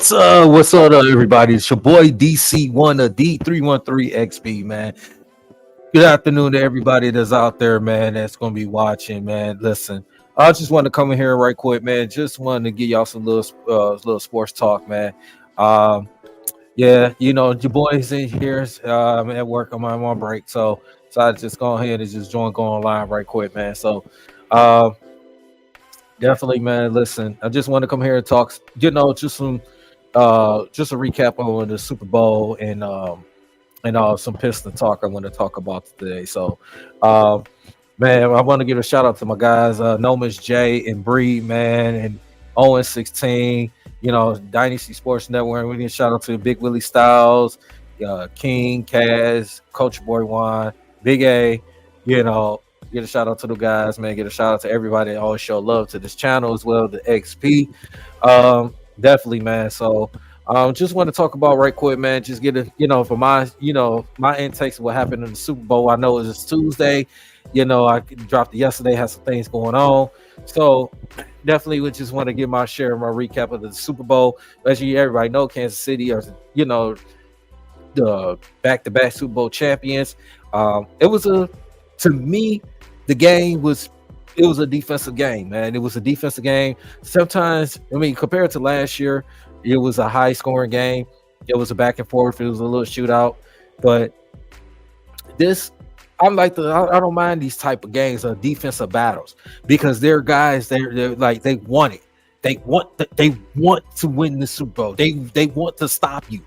What's up, everybody? It's your boy DC1 of D313XB, man. Good afternoon to everybody that's out there, man, that's going to be watching, man. Listen, I just want to come in here right quick, man. Just wanted to give y'all some little sports talk, man. Um, yeah, your boy's in here. I'm at work. I'm on break, so I just go ahead and just go online right quick, man. So, um, definitely, man. Listen, I just want to come here and talk. Just a recap on the Super Bowl and some Piston talk I want to talk about today. So, uh, man, I want to give a shout out to my guys, Nomas J and Bree, man, and Owen 16. Dynasty Sports Network. We need a shout out to Big Willie Styles, King, Kaz, Coach Boy Juan, Big A. You know, get a shout out to the guys, man. Get a shout out to everybody that always show love to this channel as well, the XP. Definitely, man. So, just want to talk about right quick, man. Just get for my intakes of what happened in the Super Bowl. I know it was Tuesday. I dropped it yesterday. Had some things going on, so definitely would just want to give my share, my recap of the Super Bowl. As everybody know, Kansas City are the back-to-back Super Bowl champions. It was to me, the game was. It was a defensive game, man. It was a defensive game. Sometimes, compared to last year, it was a high-scoring game. It was a back and forth. It was a little shootout. But this, I don't mind these type of games of defensive battles because they're guys. They're like they want it. They want to win the Super Bowl. They want to stop you.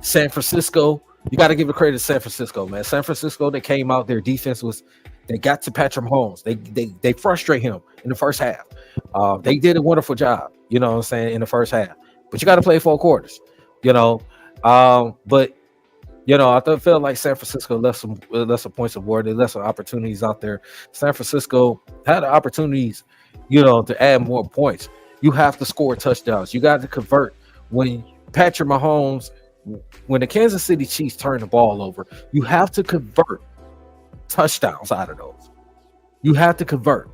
San Francisco. You got to give a credit to San Francisco, man. San Francisco, they came out. Their defense was. They got to Patrick Mahomes. They frustrate him in the first half. They did a wonderful job, in the first half. But you got to play 4 quarters, But I felt like San Francisco left some points of war. They left some opportunities out there. San Francisco had opportunities, to add more points. You have to score touchdowns. You got to convert. When Patrick Mahomes, when the Kansas City Chiefs turn the ball over, you have to convert touchdowns out of those. You have to convert.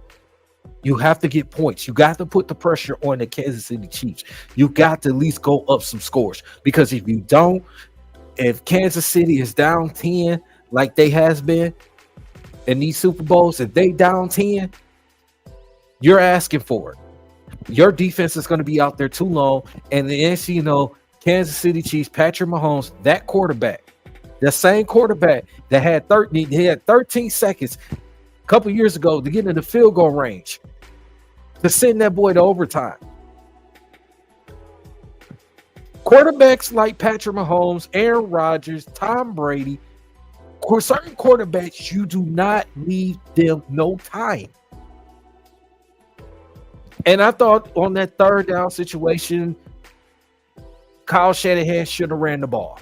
You have to get points. You got to put the pressure on the Kansas City Chiefs. You got to at least go up some scores, because if you don't, if Kansas City is down 10 like they has been in these Super Bowls, if they down 10, you're asking for it. Your defense is going to be out there too long, and the NC, Kansas City Chiefs, Patrick Mahomes, that quarterback, the same quarterback that had 13 seconds a couple years ago to get in the field goal range to send that boy to overtime. Quarterbacks like Patrick Mahomes, Aaron Rodgers, Tom Brady, certain quarterbacks, you do not leave them no time. And I thought on that third down situation, Kyle Shanahan should have ran the ball.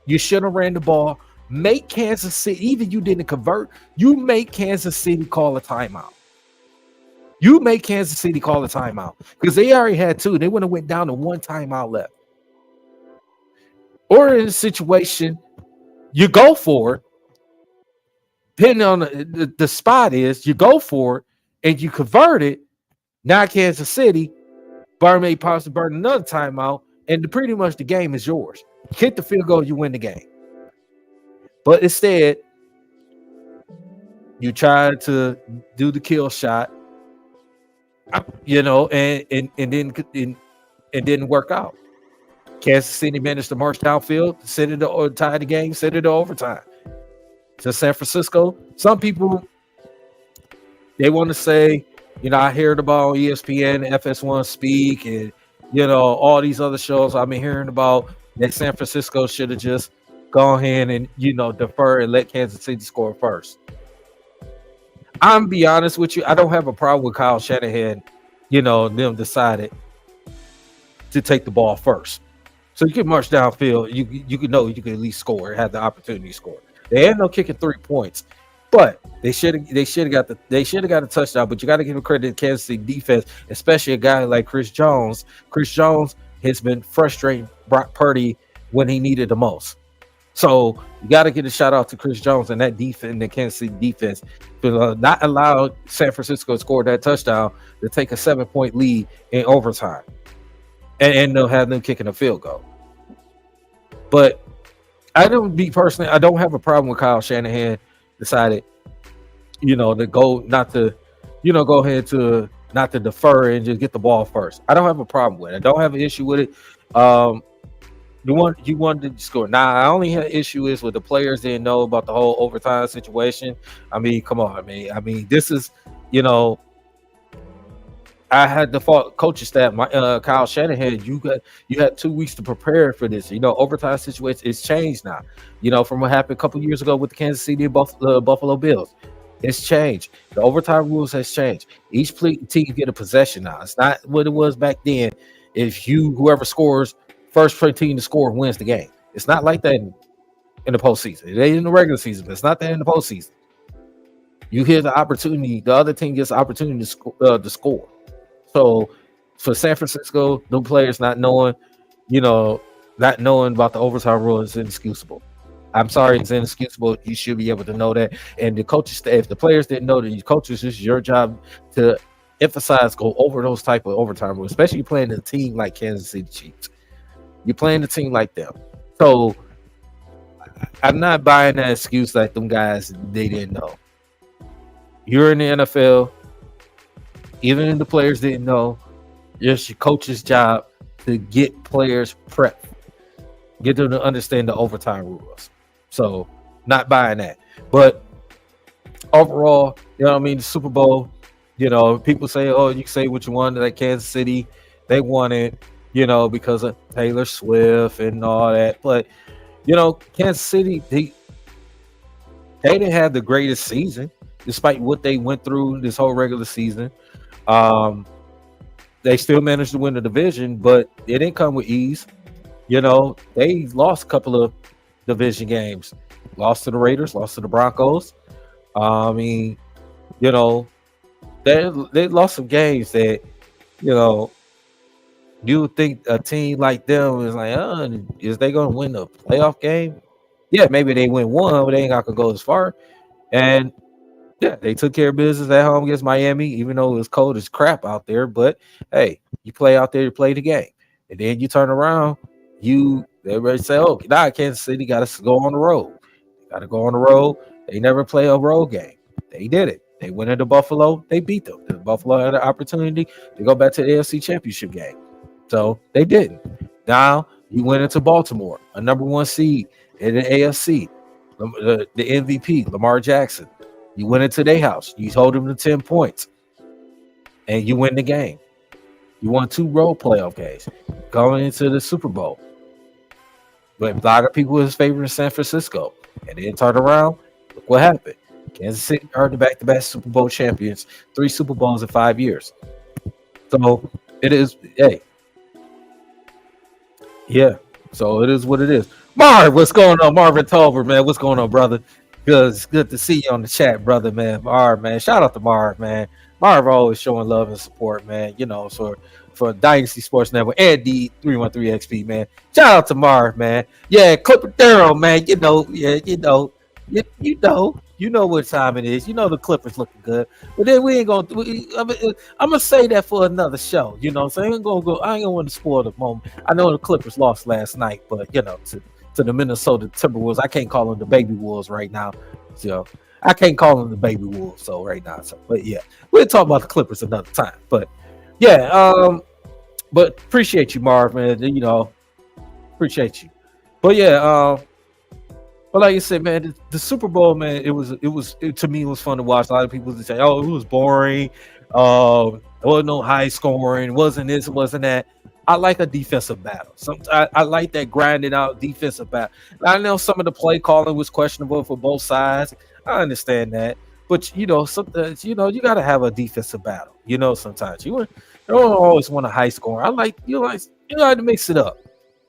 You should have ran the ball. Make Kansas City, even you didn't convert, you make Kansas City call a timeout. You make Kansas City call a timeout because they already had 2. They would have went down to 1 timeout left. Or in a situation, you go for it, depending on the spot is, you go for it and you convert it. Now Kansas City, may possibly burn another timeout, and pretty much the game is yours. Kick the field goal, you win the game. But instead, you tried to do the kill shot, and it didn't work out. Kansas City managed to march downfield, tie the game, send it to overtime. To San Francisco, some people, they want to say, I heard about ESPN, FS1 Speak, and all these other shows I've been hearing about that San Francisco should have just gone ahead and defer and let Kansas City score first. I'm be honest with you, I don't have a problem with Kyle Shanahan, them decided to take the ball first. So you can march downfield, you can know you can at least score, have the opportunity to score. They had no kicking 3 points, but they should have got a touchdown. But you got to give credit to Kansas City defense, especially a guy like Chris Jones. Chris Jones has been frustrating Brock Purdy when he needed the most. So you got to get a shout out to Chris Jones and that defense, the Kansas City defense, to not allow San Francisco to score that touchdown to take a 7-point lead in overtime. and they'll have them kicking a field goal. But I don't have a problem with Kyle Shanahan decided, to go not to, go ahead to not to defer and just get the ball first. I don't have a problem with it. I don't have an issue with it. You wanted to score. Now, I only had issue is with the players didn't know about the whole overtime situation. I mean, come on, I mean, this is, I had the coaching staff, Kyle Shanahan. You had 2 weeks to prepare for this. Overtime situation is changed now. From what happened a couple years ago with the Kansas City Buffalo Bills, it's changed. The overtime rules has changed. Each team get a possession now. It's not what it was back then. If whoever scores first team to score wins the game. It's not like that in the postseason. It ain't in the regular season, but it's not that in the postseason. You hear the opportunity. The other team gets the opportunity to score. So for San Francisco, the players not knowing about the overtime rule is inexcusable. I'm sorry, it's inexcusable. You should be able to know that. And the coaches, if the players didn't know that, you coaches, it's your job to emphasize, go over those type of overtime rules, especially playing a team like Kansas City Chiefs. You're playing a team like them. So I'm not buying that excuse like them guys, they didn't know. You're in the NFL. Even if the players didn't know, it's your coach's job to get players prepped, get them to understand the overtime rules. So, not buying that. But overall, the Super Bowl, people say, oh, you can say what you want, like Kansas City, they won it, because of Taylor Swift and all that. But, Kansas City, they didn't have the greatest season, despite what they went through this whole regular season. They still managed to win the division, but it didn't come with ease. They lost a couple of division games, lost to the Raiders, lost to the Broncos. They lost some games that, you would think a team like them is like, is they going to win the playoff game? Yeah, maybe they win one, but they ain't got to go as far. And yeah, they took care of business at home against Miami, even though it was cold as crap out there. But hey, you play out there, you play the game. And then you turn around, everybody say, oh, now Kansas City got to go on the road. Got to go on the road. They never play a road game. They did it. They went into Buffalo. They beat them. The Buffalo had an opportunity to go back to the AFC Championship game. So they didn't. Now you went into Baltimore, a number 1 seed in the AFC, the MVP, Lamar Jackson. You went into their house. You told them to 10 points. And you win the game. You won 2 road playoff games going into the Super Bowl. But a lot of people was favoring San Francisco. And then turn around, look what happened. Kansas City are the back-to-back Super Bowl champions, 3 Super Bowls in 5 years. So it is, yeah. So it is what it is. Marv, what's going on? Marvin Tolbert, man. What's going on, brother? It's good to see you on the chat, brother, man. Marv, man. Shout out to Marv, man. Marv always showing love and support, man. For Dynasty Sports Network and D313XP, man. Shout out to Marv, man. Yeah, Clipper Durham, man. You know what time it is. The Clippers looking good. But then we ain't gonna. I'm gonna say that for another show. So I ain't gonna want to spoil the moment. I know the Clippers lost last night, but to the Minnesota Timberwolves, I can't call them the Baby Wolves right now. So I can't call them the Baby Wolves. So right now, but yeah, we'll talk about the Clippers another time. But yeah, but appreciate you, Marv, man. Appreciate you. But yeah, but like you said, man, the Super Bowl, man, it to me, it was fun to watch. A lot of people say, oh, it was boring. There wasn't no high scoring. It wasn't this, it wasn't that. I like a defensive battle. I like that grinding out defensive battle. I know some of the play calling was questionable for both sides. I understand that. But, sometimes, you got to have a defensive battle. Sometimes you don't always want a high score. You like to mix it up.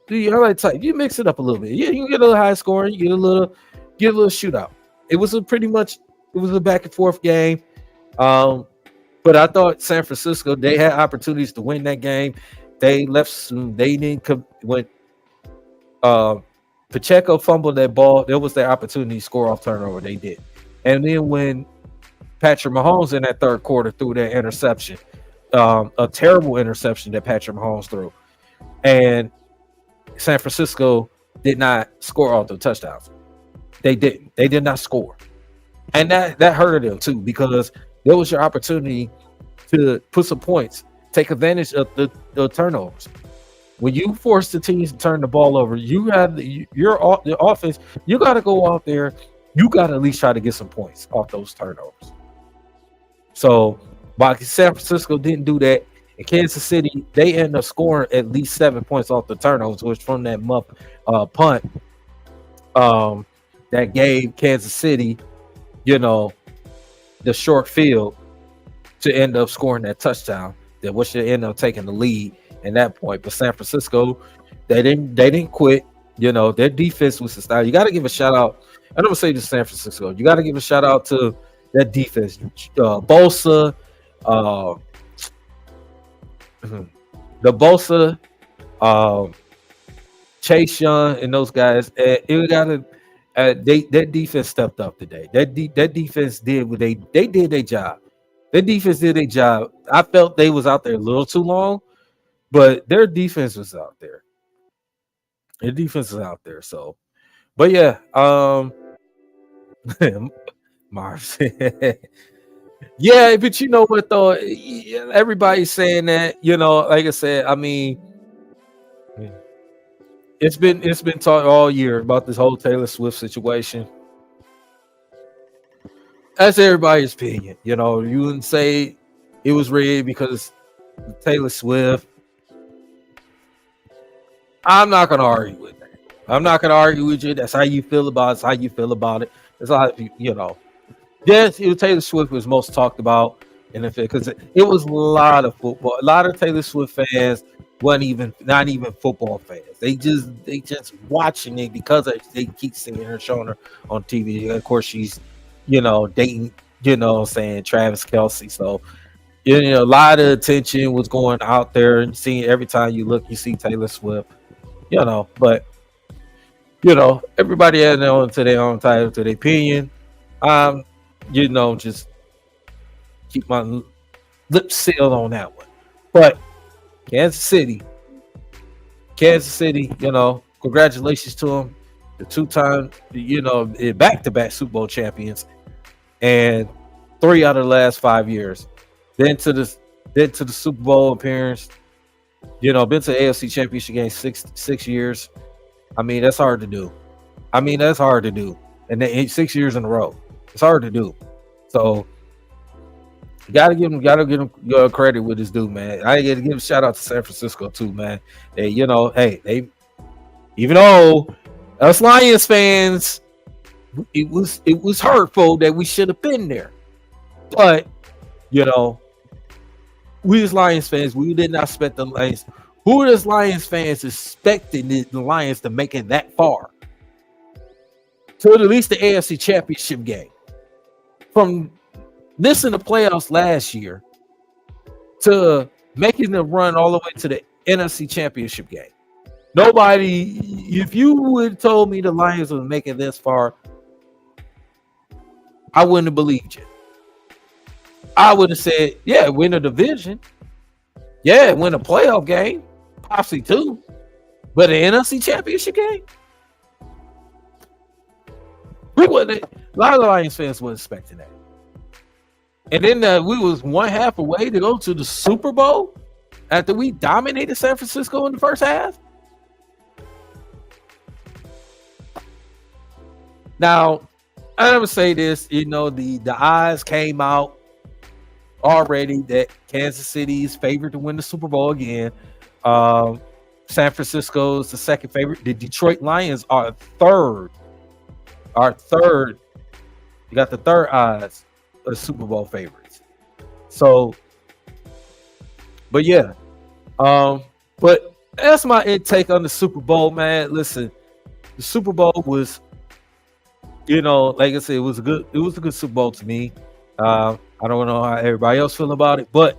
You mix it up a little bit. Yeah, you can get a little high scoring, you get a little shootout. It was a back and forth game. But I thought San Francisco, they had opportunities to win that game. They left soon. They didn't when Pacheco fumbled that ball, there was their opportunity to score off turnover. They did. And then when Patrick Mahomes in that third quarter threw that interception, a terrible interception that Patrick Mahomes threw. and San Francisco did not score all the touchdowns. They didn't. They did not score, and that hurted them too because there was your opportunity to put some points, take advantage of the turnovers. When you force the teams to turn the ball over, you have your offense. You got to go out there. You got to at least try to get some points off those turnovers. So, while San Francisco didn't do that, in Kansas City, they ended up scoring at least 7 points off the turnovers, which from that punt that gave Kansas City, the short field to end up scoring that touchdown, that which should end up taking the lead in that point. But San Francisco, they didn't quit. Their defense was the style. You got to give a shout out. I'm gonna say to San Francisco, you got to give a shout out to that defense. Bosa, the Bosa, Chase Young, and those guys. It got to. That defense stepped up today. That defense did what they did their job. Their defense did their job. I felt they was out there a little too long, but their defense was out there. Their defense is out there. So, but yeah, Mars. Yeah, but you know what though? Everybody's saying that. Like I said, I mean, it's been talked all year about this whole Taylor Swift situation. That's everybody's opinion. You wouldn't say it was rigged because Taylor Swift. I'm not gonna argue with that. I'm not gonna argue with you. That's how you feel about it. It's how you feel about it. It's like Yes, Taylor Swift was most talked about in the because it was a lot of football. A lot of Taylor Swift fans wasn't not even football fans. They just watching it because they keep seeing her, showing her on TV. Of course, she's dating saying Travis Kelce. So a lot of attention was going out there and seeing every time you look, you see Taylor Swift. But everybody has their own title to their opinion. Just keep my lips sealed on that one. But Kansas City, congratulations to them. The two-time, back-to-back Super Bowl champions, and 3 out of the last 5 years. Then to the Super Bowl appearance. Been to the AFC Championship game 6 years. I mean, that's hard to do. And then 6 years in a row. It's hard to do. So you gotta give him credit with this dude, man. I gotta give a shout out to San Francisco too, man. They, they even though us Lions fans, it was hurtful that we should have been there. But we as Lions fans, we did not expect the Lions. Who is Lions fans expecting the Lions to make it that far? To at least the AFC Championship game. From missing the playoffs last year to making them run all the way to the NFC Championship game. Nobody, if you would have told me the Lions would make it this far, I wouldn't have believed you. I would have said, yeah, win a division. Yeah, win a playoff game. Possibly too. But an NFC Championship game? A lot of the Lions fans were expecting that. And then we was one half away to go to the Super Bowl after we dominated San Francisco in the first half. Now, I'm gonna say this, the odds came out already that Kansas City is favored to win the Super Bowl again. San Francisco is the second favorite. The Detroit Lions are third. You got the third odds of Super Bowl favorites. So, but yeah, but that's my intake on the Super Bowl, man. Listen, the Super Bowl was, like I said, it was a good Super Bowl to me. I don't know how everybody else feel about it, but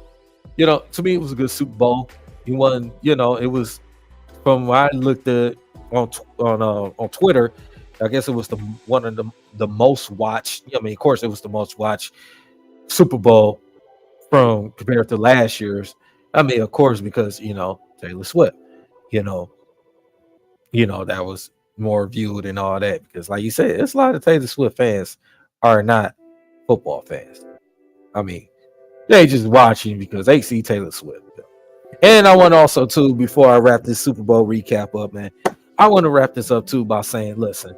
to me, it was a good Super Bowl. It wasn't, it was from what I looked at on Twitter. I guess it was one of the most watched. I mean, of course, it was the most watched Super Bowl compared to last year's. I mean, of course, because Taylor Swift, you know, that was more viewed and all that. Because like you said, it's a lot of Taylor Swift fans are not football fans. I mean, they just watching because they see Taylor Swift. And I want also too, before I wrap this Super Bowl recap up, man, I want to wrap this up too by saying, listen,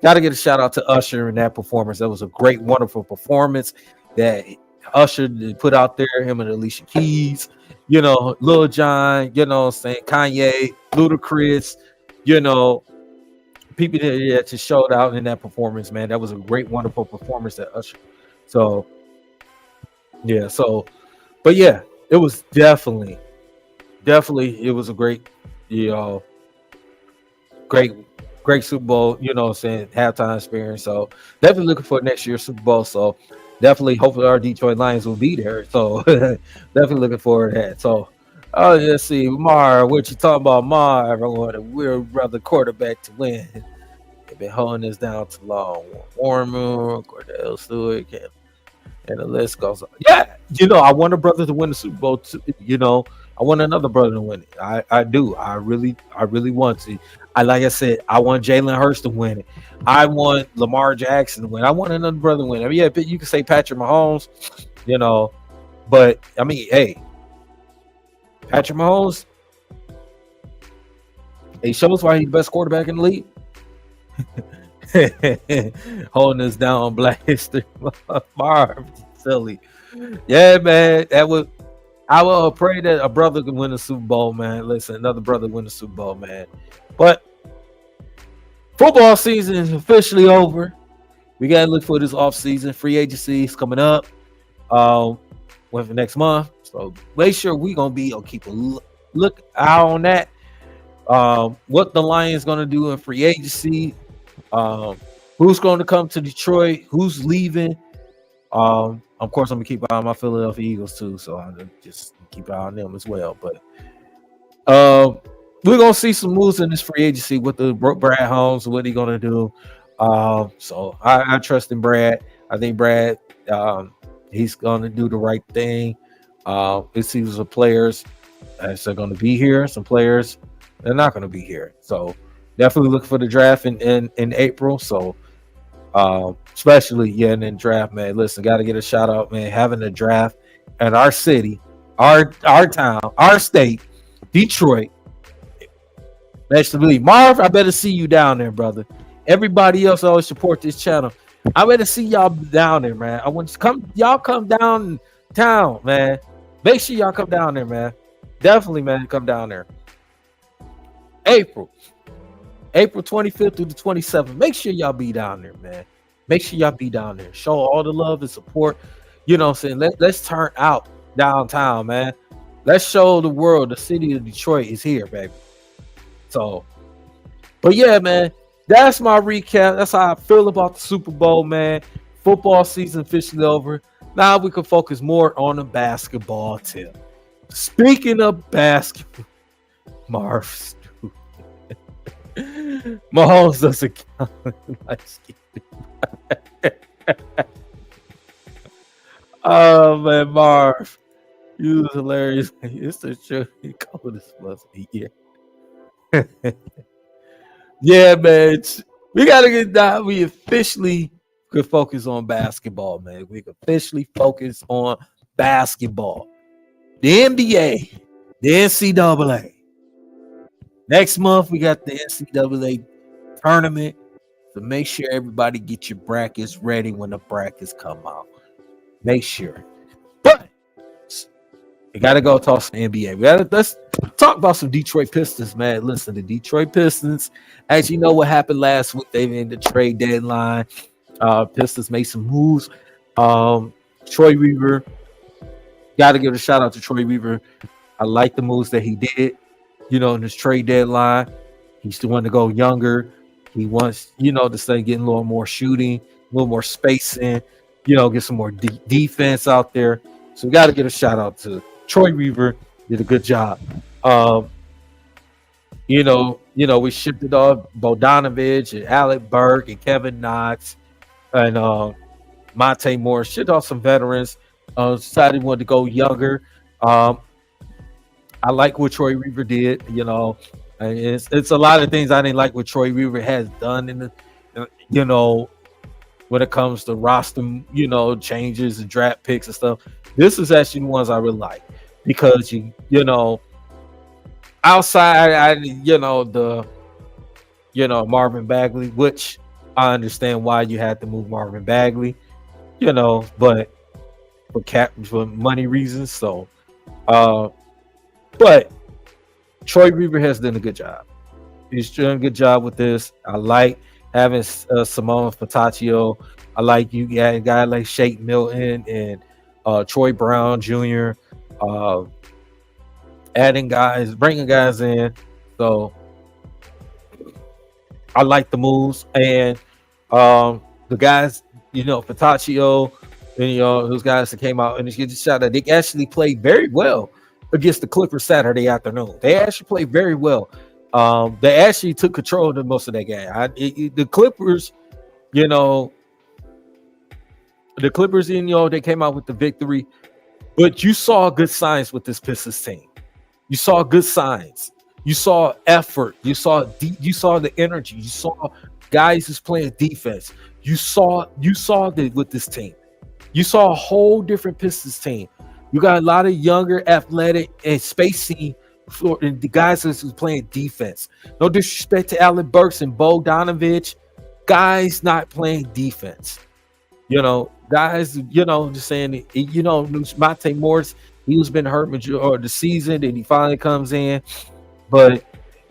got to get a shout out to Usher in that performance. That was a great, wonderful performance that Usher put out there. Him and Alicia Keys, Lil Jon, saying Kanye, Ludacris, people that just showed out in that performance, man. That was a great, wonderful performance that Usher. So, yeah. So, but yeah, it was definitely it was a great, great Super Bowl, saying halftime experience. So definitely looking for next year's Super Bowl. So definitely, hopefully our Detroit Lions will be there. So definitely looking forward to that. So let's see, Mar, what you talking about, Mar? I want a weird brother quarterback to win. They've been holding this down too long. Warren, Cordell Stewart, and the list goes on. Yeah, I want a brother to win the Super Bowl too, I want another brother to win it. I do. I really want to. Like I said, I want Jalen Hurts to win it. I want Lamar Jackson to win. I want another brother to win. I mean, yeah, you can say Patrick Mahomes, but I mean, hey, Patrick Mahomes, he shows why he's the best quarterback in the league. Holding us down on Black History Marv, silly. Yeah, man, I will pray that a brother can win the Super Bowl, man. Listen, another brother win the Super Bowl, man. But football season is officially over. We got to look for this offseason. Free agency is coming up for next month. So make sure we're going to be keep a look out on that. What the Lions going to do in free agency. Who's going to come to Detroit? Who's leaving? Of course, I'm gonna keep an eye on my Philadelphia Eagles too, so I'll just keep an eye on them as well. But we're gonna see some moves in this free agency with the Brad Holmes. What he gonna do? So I trust in Brad. I think Brad, he's gonna do the right thing. It seems some players are gonna be here. Some players they're not gonna be here. So definitely look for the draft in April. So. Especially in the draft, man. Listen, got to get a shout out, man. Having a draft at our city, our town, our state, Detroit. Best to believe, Marv. I better see you down there, brother. Everybody else always support this channel. I better see y'all down there, man. I want to come down town, man. Make sure y'all come down there, man. Definitely, man, come down there. April 25th through the 27th. Make sure y'all be down there, man. Make sure y'all be down there. Show all the love and support. You know what I'm saying? Let's turn out downtown, man. Let's show the world the city of Detroit is here, baby. So, but yeah, man, that's my recap. That's how I feel about the Super Bowl, man. Football season officially over. Now we can focus more on the basketball tip. Speaking of basketball, Marv. Mahomes doesn't count. Oh man, Marv, you was hilarious. It's the truth. You covered this must be yeah, man. We gotta get down. We officially could focus on basketball, man. We could officially focus on basketball. The NBA, the NCAA. Next month, we got the NCAA tournament. So make sure everybody get your brackets ready when the brackets come out. Make sure. But we got to go talk some NBA. Let's talk about some Detroit Pistons, man. Listen, the Detroit Pistons, as you know what happened last week, they in the trade deadline. Pistons made some moves. Troy Weaver, got to give a shout out to Troy Weaver. I like the moves that he did. In this trade deadline, he's the one to go younger. He wants, to stay getting a little more shooting, a little more spacing, get some more defense out there. So we got to give a shout out to Troy Weaver. Did a good job. We shipped it off Bogdanovich and Alec Burke and Kevin Knox and Monte Morris. Shipped off some veterans. Decided he wanted to go younger. I like what Troy Weaver did. And it's a lot of things I didn't like what Troy Weaver has done in the, you know, when it comes to roster, changes and draft picks and stuff. This is actually the ones I really like because outside, Marvin Bagley, which I understand why you had to move Marvin Bagley, but for money reasons. So, but Troy Weaver has done a good job. He's doing a good job with this. I like having Simone Fataccio. I like you got a guy like Shake Milton and Troy Brown Jr. Adding guys, bringing guys in. So I like the moves and the guys, Fataccio, and those guys that came out and just shot that they actually played very well against the Clippers Saturday afternoon. They actually played very well. They actually took control of most of that game. The Clippers, they came out with the victory, but you saw good signs with this Pistons team. You saw good signs. You saw effort. You saw the energy. You saw guys who's playing defense. You saw that with this team. You saw a whole different Pistons team. You got a lot of younger, athletic, and spacing for the guys who's playing defense. No disrespect to Alec Burks and Bogdanovich, guys not playing defense. Guys, just saying, Monte Morris, he was been hurt majority the season, and he finally comes in. But,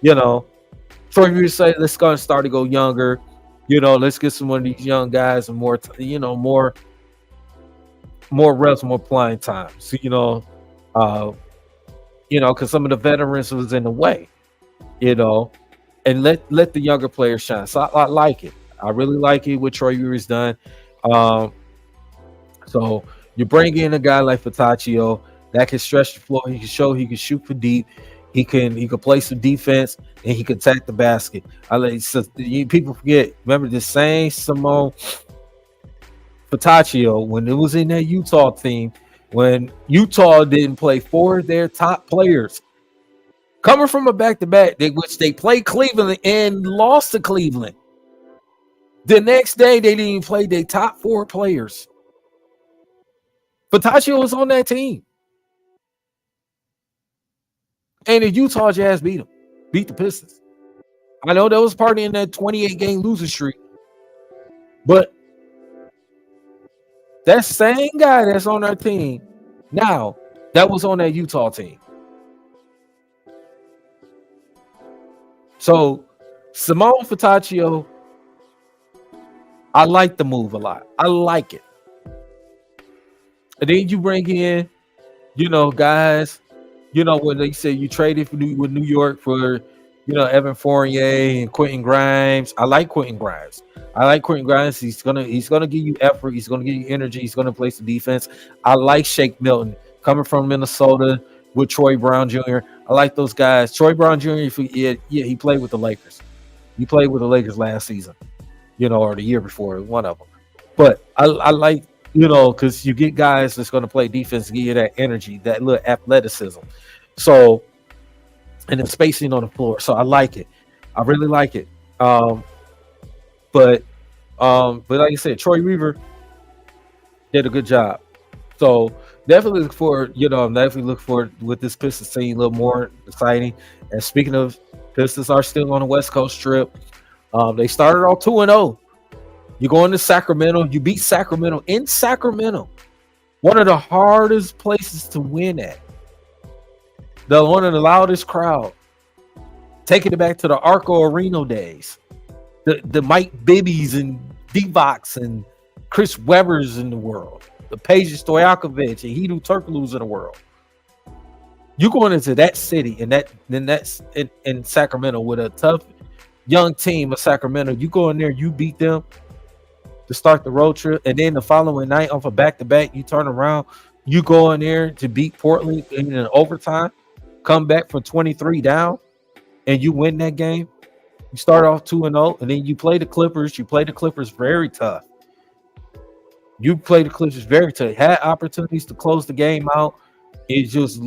Troy Weaver said, let's go and start to go younger. Let's get some of these young guys and more reps, more playing time. So, because some of the veterans was in the way, and let the younger players shine. So I like it. I really like it what Troy Weaver's done. So you bring in a guy like Fataccio that can stretch the floor. He can show he can shoot for deep. He can play some defense and he can attack the basket. People forget. Remember the same Simone Fataccio when it was in that Utah team. When Utah didn't play 4 of their top players, coming from a back-to-back, which they played Cleveland and lost to Cleveland. The next day, they didn't even play their top 4 players. Fataccio was on that team. And the Utah Jazz beat the Pistons. I know that was part in that 28-game losing streak. But that same guy that's on our team now, that was on that Utah team. So, Simone Fataccio, I like the move a lot. I like it. And then you bring in, guys, when they say you traded with New York for, Evan Fournier and Quentin Grimes. I like Quentin Grimes. He's gonna give you effort. He's gonna give you energy. He's gonna play some defense. I like Shake Milton coming from Minnesota with Troy Brown Jr. I like those guys. Troy Brown Jr. He played with the Lakers. He played with the Lakers last season, or the year before, one of them. But I like, because you get guys that's going to play defense, give you that energy, that little athleticism. So, and the spacing on the floor. So I like it. I really like it. But like I said, Troy Weaver did a good job. So definitely look forward, with this Pistons team a little more exciting. And speaking of, Pistons are still on the West Coast trip. They started off 2-0. You go into Sacramento, you beat Sacramento in Sacramento. One of the hardest places to win at. One of the loudest crowd. Taking it back to the Arco Arena days. The Mike Bibbies and Divox and Chris Webbers in the world. The Peja Stojakovic and Hedo Turkoglu's in the world. You going into that city and that's in Sacramento with a tough young team of Sacramento. You go in there, you beat them to start the road trip, and then the following night off a back-to-back, you turn around, you go in there to beat Portland in an overtime, come back from 23 down, and you win that game. You start off 2-0, and then you play the Clippers. You play the Clippers very tough. Had opportunities to close the game out. It's just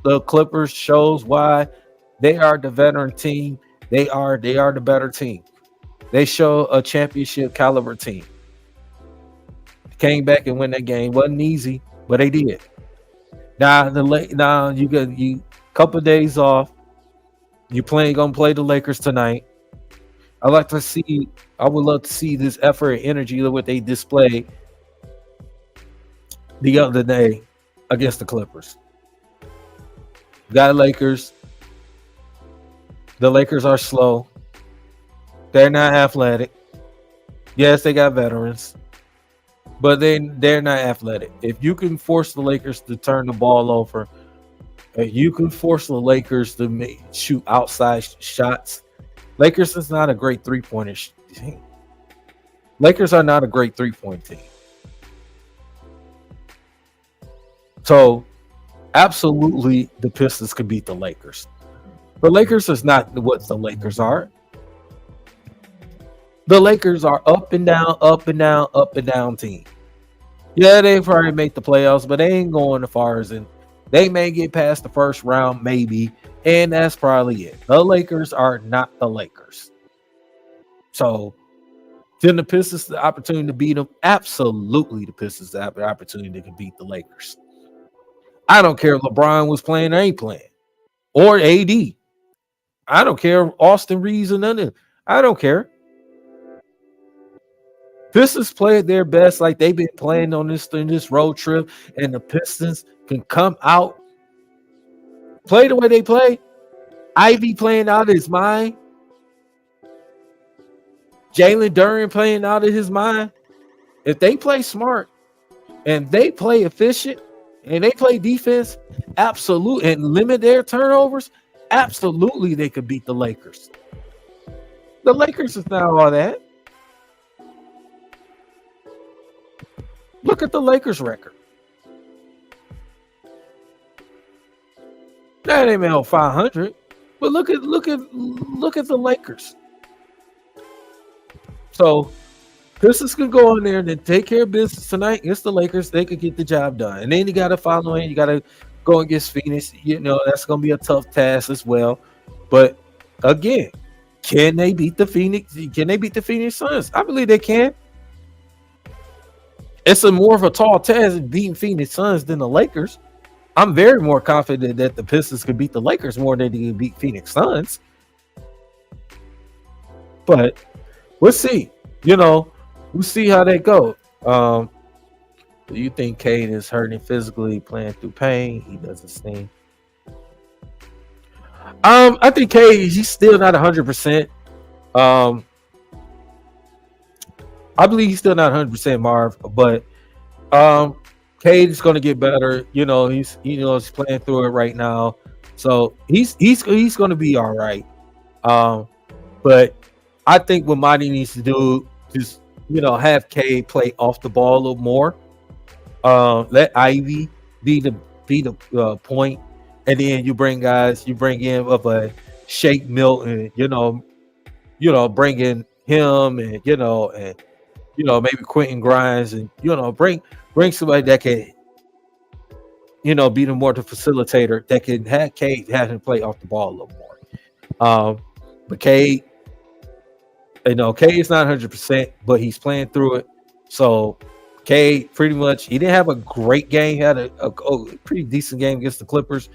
the Clippers shows why They are the veteran team. They are the better team. They show a championship caliber team. Came back and win that game. Wasn't easy, but they did. Now you got you couple days off. You gonna play the Lakers tonight. I like to see. I would love to see this effort and energy of what they displayed the other day against the Clippers. Got Lakers. The Lakers are slow. They're not athletic. Yes, they got veterans, but they're not athletic. If you can force the Lakers to turn the ball over, if you can force the Lakers to shoot outside shots, Lakers is not a great three-pointer team. Lakers are not a great three-point team. So, absolutely, the Pistons could beat the Lakers. The Lakers is not what the Lakers are. The Lakers are up and down, up and down, up and down team. Yeah, they probably make the playoffs, but they ain't going as far as in. They may get past the first round, maybe, and that's probably it. The Lakers are not the Lakers. So, then the Pistons the opportunity to beat them. Absolutely, the Pistons have the opportunity to beat the Lakers. I don't care if LeBron was playing or ain't playing, or AD. I don't care if Austin Reeves or none of them. I don't care. Pistons played their best like they've been playing on this road trip, and the Pistons can come out, play the way they play. Ivy playing out of his mind. Jalen Duren playing out of his mind. If they play smart and they play efficient and they play defense, absolutely, and limit their turnovers, absolutely they could beat the Lakers. The Lakers is not all that. Look at the Lakers record. That ain't been 500, but look at the Lakers. So Pistons can go in there and then take care of business tonight against the Lakers. They could get the job done, and then you got to follow in. You got to go against Phoenix. You know that's going to be a tough task as well. But again, can they beat the Phoenix? Can they beat the Phoenix Suns? I believe they can. It's a more of a tall task beating Phoenix Suns than the Lakers. I'm very more confident that the Pistons could beat the Lakers more than they can beat Phoenix Suns. But we'll see. We'll see how they go. Do you think Cade is hurting physically, playing through pain? He doesn't seem. I think Cade, he's still not 100%. I believe he's still not 100% Marv, but Cade is going to get better. He's playing through it right now, so he's going to be all right. But I think what Monty needs to do is have Cade play off the ball a little more. Let Ivy be the point, and then you bring in of a Shake Milton, bring in him and maybe Quentin Grimes, and bring somebody that can be the more the facilitator that can have Cade have him play off the ball a little more. But Cade, Cade is not 100%, but he's playing through it. So Cade pretty much, he didn't have a great game, he had a pretty decent game against the Clippers.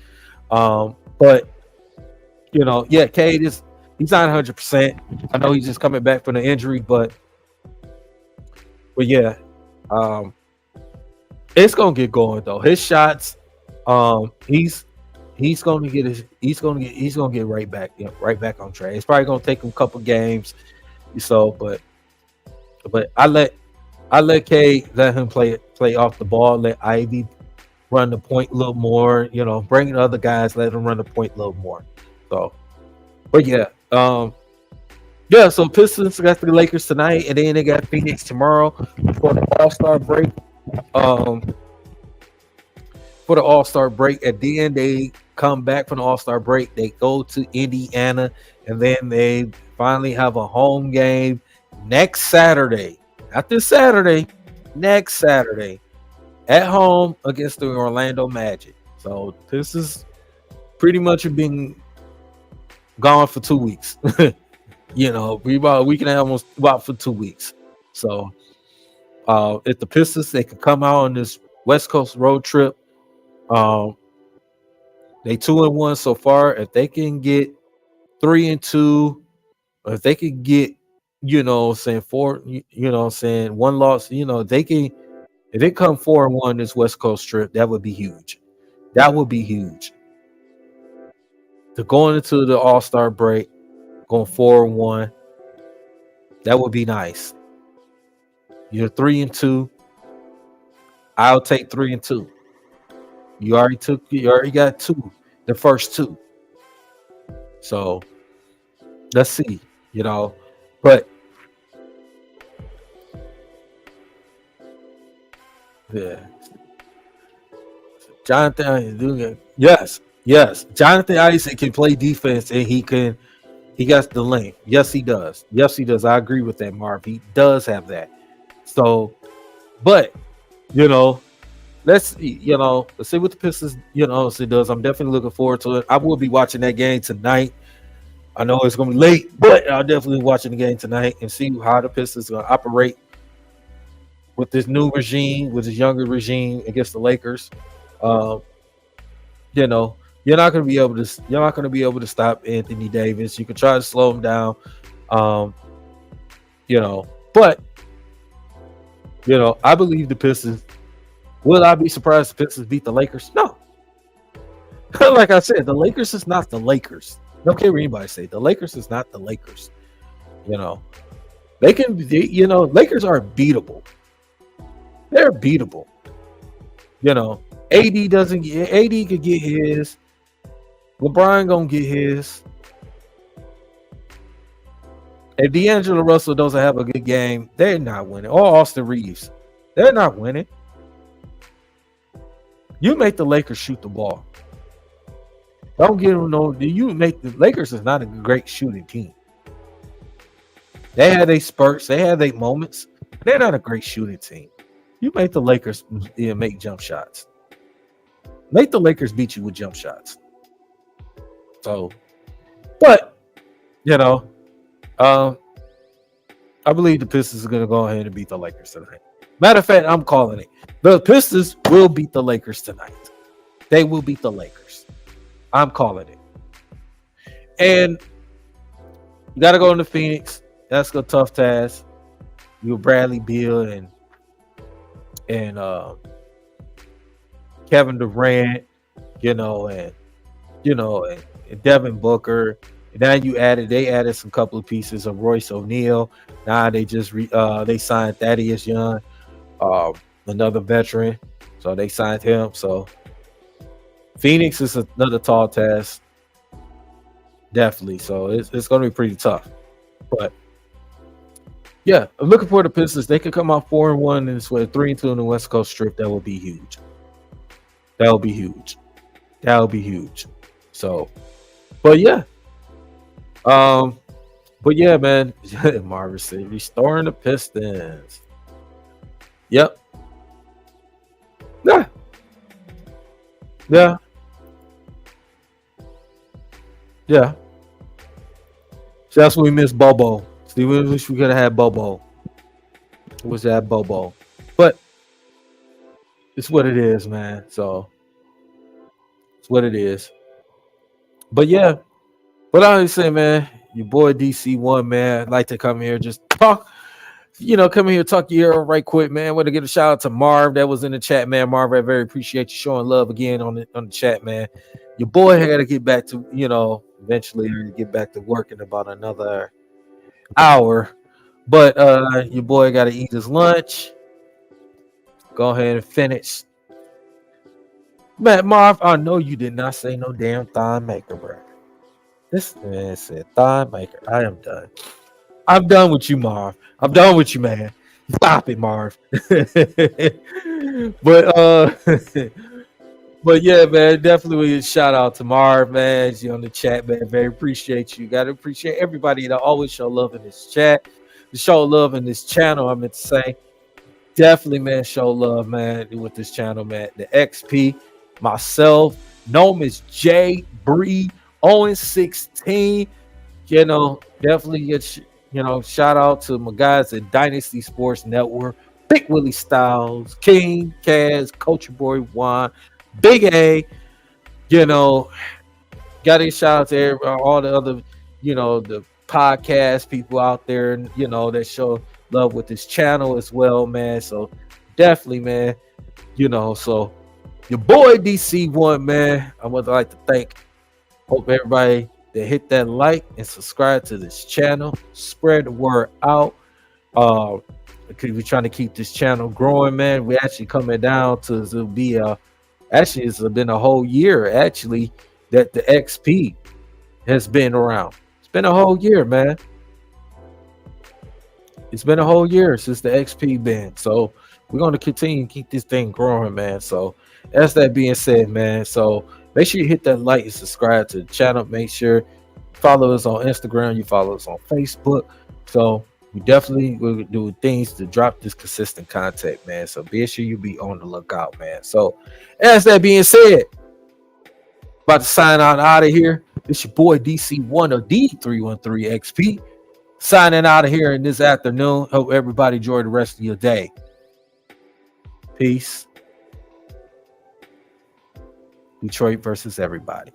But Cade he's not 100%. I know he's just coming back from the injury, but yeah, it's gonna get going though. His shots, he's gonna get right back on track. It's probably gonna take him a couple games, but I let Cade let him play off the ball. Let Ivy run the point a little more. Bring the other guys, let them run the point a little more. So, but yeah. So Pistons got the Lakers tonight, and then they got Phoenix tomorrow for the All-Star break. For the All-Star break, at the end they come back from the All-Star break. They go to Indiana, and then they finally have a home game next Saturday. Not this Saturday, next Saturday at home against the Orlando Magic. So this is pretty much been gone for 2 weeks. We about a week and a half, almost about for 2 weeks. So if the Pistons they can come out on this West Coast road trip, um, they 2-1 so far. If they can get 3-2, or if they can get, saying four, saying one loss, they can. If they come 4-1 this West Coast trip, that would be huge. That would be huge. To going into the All-Star break, going 4-1, that would be nice. You're 3-2. I'll take 3-2. You already got two, the first two. So let's see, But yeah, yes. Jonathan Isaac can play defense and he got the length. Yes, he does. I agree with that, Marv. He does have that. So, but let's see what the Pistons, it does. I'm definitely looking forward to it. I will be watching that game tonight. I know it's gonna be late, but I'll definitely be watching the game tonight and see how the Pistons are gonna operate with this new regime, with this younger regime against the Lakers. You're not gonna be able to stop Anthony Davis. You can try to slow him down. But I believe the Pistons. Will I be surprised if the Pistons beat the Lakers? No. Like I said, the Lakers is not the Lakers. Don't care what anybody say. The Lakers is not the Lakers. They can be, Lakers are beatable. They're beatable. AD could get his. LeBron gonna get his. If D'Angelo Russell doesn't have a good game, they're not winning. Or Austin Reeves, they're not winning. You make the Lakers shoot the ball. Don't give them no. You make the Lakers is not a great shooting team. They had their spurts. They had their moments. They're not a great shooting team. You make the Lakers make jump shots. Make the Lakers beat you with jump shots. So, but I believe the Pistons are going to go ahead and beat the Lakers tonight. Matter of fact, I'm calling it. The Pistons will beat the Lakers tonight. They will beat the Lakers. I'm calling it. And you got to go into Phoenix. That's a tough task. You Bradley Beal and Kevin Durant, and Devin Booker. And now they added some couple of pieces of Royce O'Neal. Now they just they signed Thaddeus Young, another veteran. So they signed him. So Phoenix is another tall task. Definitely. So it's going to be pretty tough. But yeah, I'm looking for the Pistons. They could come out 4-1 and this way, 3-2 in the West Coast Strip. That would be huge. That would be huge. So, but yeah. Man, Marvin said restoring the Pistons. Yep. Yeah. So that's what we missed Bobo. See, we wish we could have had Bobo. Was that Bobo? But it's what it is, man. So it's what it is. But yeah. But I always say, man, your boy DC1, man, I'd like to come here, just talk, come here, talk your ear right quick, man. Want to give a shout out to Marv that was in the chat, man. Marv, I very appreciate you showing love again on the chat, man. Your boy got to get back to, eventually get back to work in about another hour. But your boy got to eat his lunch. Go ahead and finish. Man, Marv, I know you did not say no damn thigh maker, bro. This man said thigh maker. I am done. I'm done with you, Marv. I'm done with you, man. Stop it, Marv. But yeah, man, definitely a shout out to Marv, man. You on the chat, man. Very appreciate you. Got to appreciate everybody that always show love in this chat, to show love in this channel. I meant to say, definitely, man, show love, man, with this channel, man. The XP, myself, Gnome is J, Bree, 0-16. Definitely get shout out to my guys at Dynasty Sports Network, Big Willie Styles, King, Kaz, Culture Boy Juan, Big A. You know, got to shout out to all the other, the podcast people out there, that show love with this channel as well, man. So definitely, man, so your boy DC1, man. I would like to hope everybody that hit that like and subscribe to this channel, spread the word out. Because we're trying to keep this channel growing, man. We actually coming down to be actually it's been a whole year actually that the XP has been around. It's been a whole year, man. It's been a whole year since the XP been. So we're going to continue to keep this thing growing, man. So as that being said, man, so make sure you hit that like and subscribe to the channel. Make sure you follow us on Instagram. You follow us on Facebook. So we definitely will do things to drop this consistent content, man. So be sure you be on the lookout, man. So as that being said, about to sign out of here. It's your boy DC1 of D313XP. Signing out of here in this afternoon. Hope everybody enjoy the rest of your day. Peace. Detroit versus everybody.